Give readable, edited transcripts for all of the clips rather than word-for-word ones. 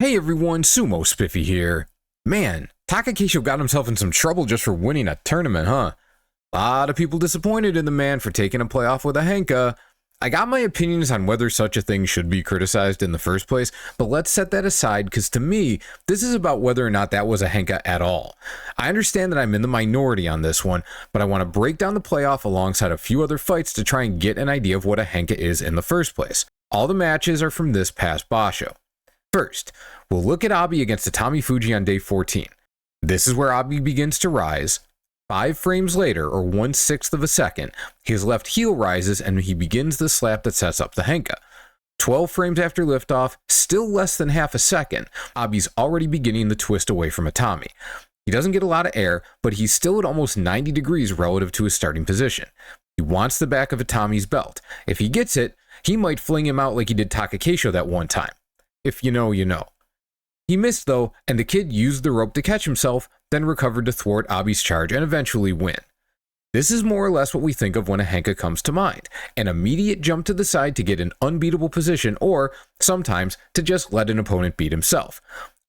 Hey everyone, Sumo Spiffy here. Man, Takakeisho got himself in some trouble just for winning a tournament, huh? A lot of people disappointed in the man for taking a playoff with a henka. I got my opinions on whether such a thing should be criticized in the first place, but let's set that aside because to me, this is about whether or not that was a henka at all. I understand that I'm in the minority on this one, but I want to break down the playoff alongside a few other fights to try and get an idea of what a henka is in the first place. All the matches are from this past basho. First, we'll look at Abi against Atami Fuji on day 14. This is where Abi begins to rise. 5 frames later, or 1/6 of a second, his left heel rises and he begins the slap that sets up the henka. 12 frames after liftoff, still less than half a second, Abi's already beginning the twist away from Atami. He doesn't get a lot of air, but he's still at almost 90 degrees relative to his starting position. He wants the back of Atami's belt. If he gets it, he might fling him out like he did Takakeisho that one time. If you know, you know. He missed though, and the kid used the rope to catch himself, then recovered to thwart Abi's charge and eventually win. This is more or less what we think of when a henka comes to mind, an immediate jump to the side to get an unbeatable position or, sometimes, to just let an opponent beat himself.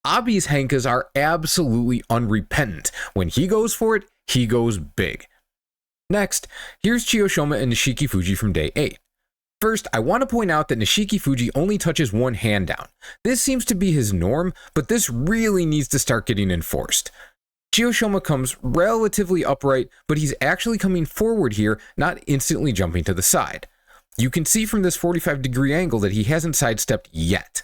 Abi's henkas are absolutely unrepentant. When he goes for it, he goes big. Next, here's Chioshoma and Nishiki Fuji from day 8. First, I want to point out that Nishiki Fuji only touches one hand down. This seems to be his norm, but this really needs to start getting enforced. Chioshoma comes relatively upright, but he's actually coming forward here, not instantly jumping to the side. You can see from this 45-degree angle that he hasn't sidestepped yet.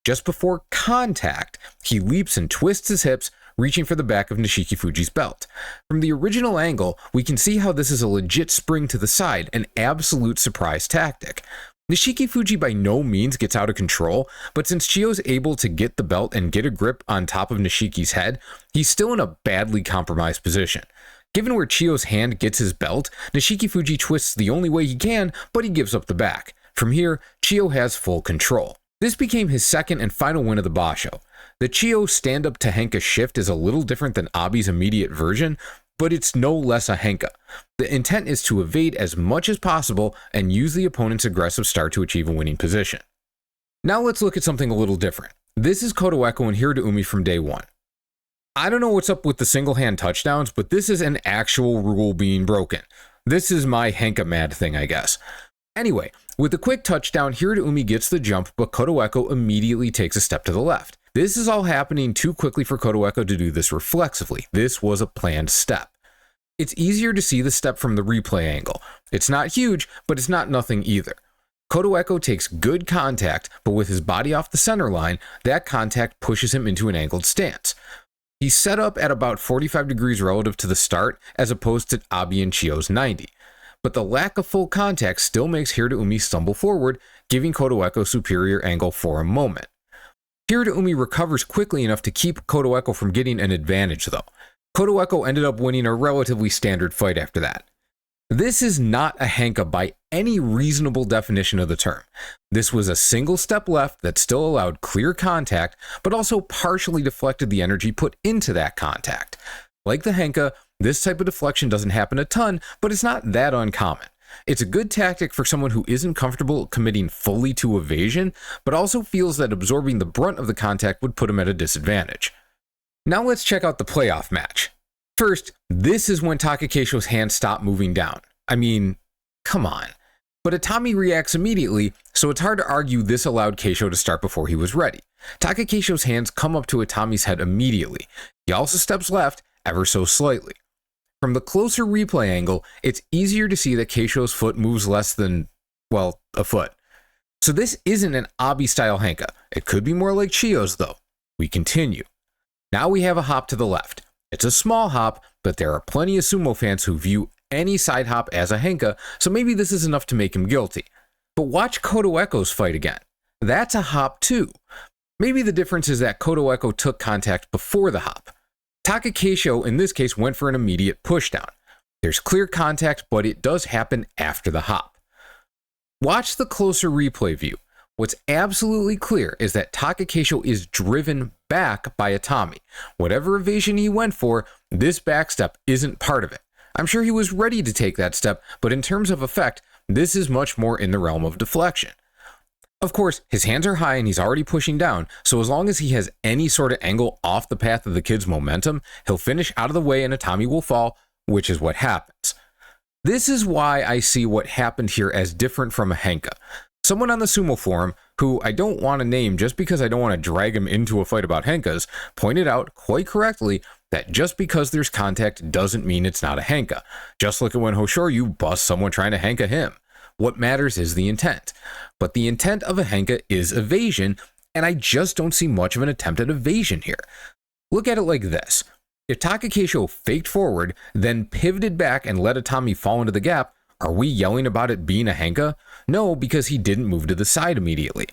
Just before contact, he leaps and twists his hips, reaching for the back of Nishiki Fuji's belt. From the original angle, we can see how this is a legit spring to the side, an absolute surprise tactic. Nishiki Fuji by no means gets out of control, but since Chio's able to get the belt and get a grip on top of Nishiki's head, he's still in a badly compromised position. Given where Chio's hand gets his belt, Nishiki Fuji twists the only way he can, but he gives up the back. From here, Chio has full control. This became his second and final win of the basho. The Chio stand-up to henka shift is a little different than Abi's immediate version, but it's no less a henka. The intent is to evade as much as possible and use the opponent's aggressive start to achieve a winning position. Now let's look at something a little different. This is Kotoeko and Hiraumi from day 1. I don't know what's up with the single-hand touchdowns, but this is an actual rule being broken. This is my henka mad thing, I guess. Anyway, with a quick touchdown, Hiraumi gets the jump, but Kotoeko immediately takes a step to the left. This is all happening too quickly for Kotoeko to do this reflexively. This was a planned step. It's easier to see the step from the replay angle. It's not huge, but it's not nothing either. Kotoeko takes good contact, but with his body off the center line, that contact pushes him into an angled stance. He's set up at about 45 degrees relative to the start, as opposed to Abi and Chio's 90. But the lack of full contact still makes Hiraumi stumble forward, giving Kotoeko superior angle for a moment. Hiraumi recovers quickly enough to keep Kotoeko from getting an advantage though. Kotoeko ended up winning a relatively standard fight after that. This is not a henka by any reasonable definition of the term. This was a single step left that still allowed clear contact, but also partially deflected the energy put into that contact. Like the henka, this type of deflection doesn't happen a ton, but it's not that uncommon. It's a good tactic for someone who isn't comfortable committing fully to evasion, but also feels that absorbing the brunt of the contact would put him at a disadvantage. Now let's check out the playoff match. First, this is when Takakeisho's hands stop moving down. I mean, come on. But Atami reacts immediately, so it's hard to argue this allowed Keisho to start before he was ready. Takakeisho's hands come up to Atami's head immediately. He also steps left, ever so slightly. From the closer replay angle, it's easier to see that Keisho's foot moves less than, well, a foot. So this isn't an Abi-style henka. It could be more like Chio's though. We continue. Now we have a hop to the left. It's a small hop, but there are plenty of sumo fans who view any side hop as a henka, so maybe this is enough to make him guilty. But watch Kotoeko's fight again. That's a hop too. Maybe the difference is that Kotoeko took contact before the hop. Takakeisho in this case went for an immediate pushdown. There's clear contact, but it does happen after the hop. Watch the closer replay view. What's absolutely clear is that Takakeisho is driven back by Atami. Whatever evasion he went for, this backstep isn't part of it. I'm sure he was ready to take that step, but in terms of effect, this is much more in the realm of deflection. Of course, his hands are high and he's already pushing down, so as long as he has any sort of angle off the path of the kid's momentum, he'll finish out of the way and Atami will fall, which is what happens. This is why I see what happened here as different from a henka. Someone on the Sumo forum, who I don't want to name just because I don't want to drag him into a fight about henkas, pointed out quite correctly that just because there's contact doesn't mean it's not a henka. Just look at when Hoshoryu busts someone trying to henka him. What matters is the intent. But the intent of a henka is evasion, and I just don't see much of an attempt at evasion here. Look at it like this. If Takakeisho faked forward, then pivoted back and let Atami fall into the gap, are we yelling about it being a henka? No, because he didn't move to the side immediately.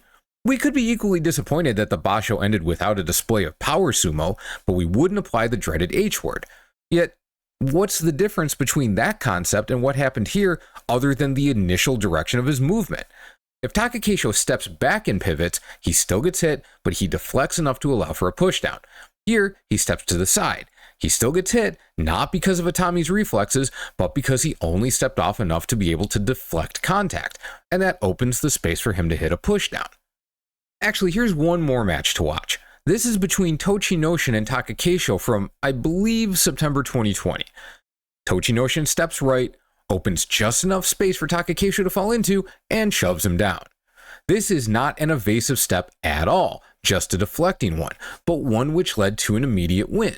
We could be equally disappointed that the basho ended without a display of power sumo, but we wouldn't apply the dreaded H word. Yet, what's the difference between that concept and what happened here other than the initial direction of his movement? If Takakeisho steps back and pivots, he still gets hit, but he deflects enough to allow for a pushdown. Here, he steps to the side. He still gets hit, not because of Atami's reflexes, but because he only stepped off enough to be able to deflect contact, and that opens the space for him to hit a pushdown. Actually, here's one more match to watch. This is between Tochinoshin and Takakeisho from, I believe, September 2020. Tochinoshin steps right, opens just enough space for Takakeisho to fall into, and shoves him down. This is not an evasive step at all, just a deflecting one, but one which led to an immediate win.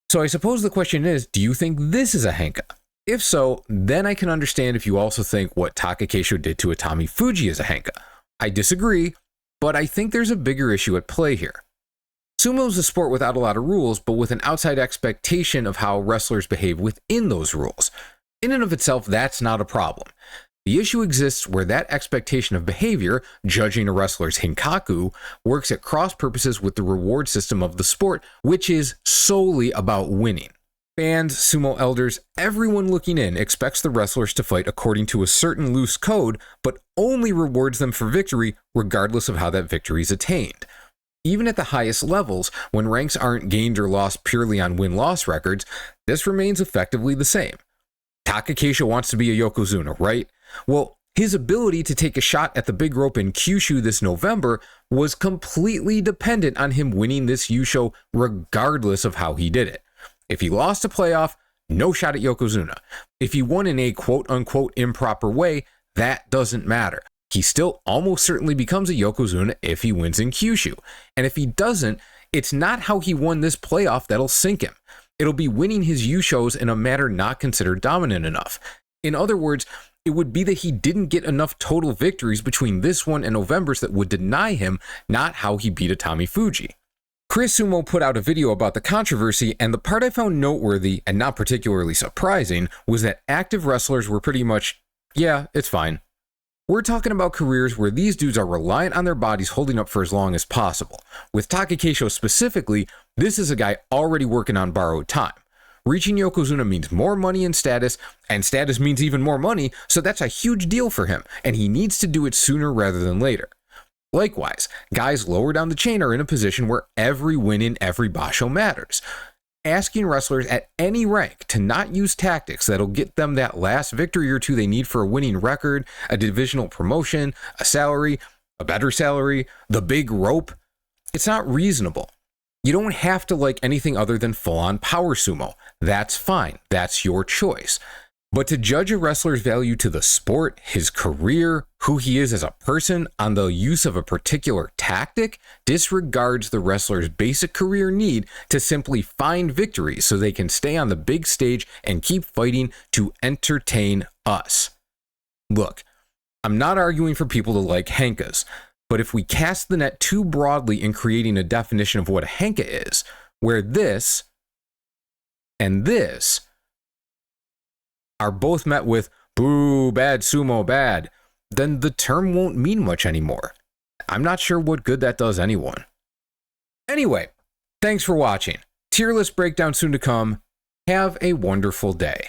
So I suppose the question is, do you think this is a henka? If so, then I can understand if you also think what Takakeisho did to Atami Fuji is a henka. I disagree, but I think there's a bigger issue at play here. Sumo is a sport without a lot of rules, but with an outside expectation of how wrestlers behave within those rules. In and of itself, that's not a problem. The issue exists where that expectation of behavior, judging a wrestler's hinkaku, works at cross purposes with the reward system of the sport, which is solely about winning. Fans, sumo elders, everyone looking in expects the wrestlers to fight according to a certain loose code, but only rewards them for victory regardless of how that victory is attained. Even at the highest levels, when ranks aren't gained or lost purely on win-loss records, this remains effectively the same. Takakeisho wants to be a Yokozuna, right? Well, his ability to take a shot at the big rope in Kyushu this November was completely dependent on him winning this Yusho regardless of how he did it. If he lost a playoff, no shot at Yokozuna. If he won in a quote-unquote improper way, that doesn't matter. He still almost certainly becomes a Yokozuna if he wins in Kyushu. And if he doesn't, it's not how he won this playoff that'll sink him. It'll be winning his Yushos in a manner not considered dominant enough. In other words, it would be that he didn't get enough total victories between this one and November's that would deny him, not how he beat Atami Fuji. Chris Sumo put out a video about the controversy, and the part I found noteworthy and not particularly surprising was that active wrestlers were pretty much, yeah, it's fine. We're talking about careers where these dudes are reliant on their bodies holding up for as long as possible. With Takakeisho specifically, this is a guy already working on borrowed time. Reaching Yokozuna means more money and status means even more money, so that's a huge deal for him, and he needs to do it sooner rather than later. Likewise, guys lower down the chain are in a position where every win in every basho matters. Asking wrestlers at any rank to not use tactics that'll get them that last victory or two they need for a winning record, a divisional promotion, a salary, a better salary, the big rope, it's not reasonable. You don't have to like anything other than full-on power sumo. That's fine. That's your choice. But to judge a wrestler's value to the sport, his career, who he is as a person, on the use of a particular tactic, disregards the wrestler's basic career need to simply find victories so they can stay on the big stage and keep fighting to entertain us. Look, I'm not arguing for people to like henkas, but if we cast the net too broadly in creating a definition of what a henka is, where this and this are both met with boo, bad sumo, bad, then the term won't mean much anymore. I'm not sure what good that does anyone. Anyway, thanks for watching. Tier list breakdown soon to come. Have a wonderful day.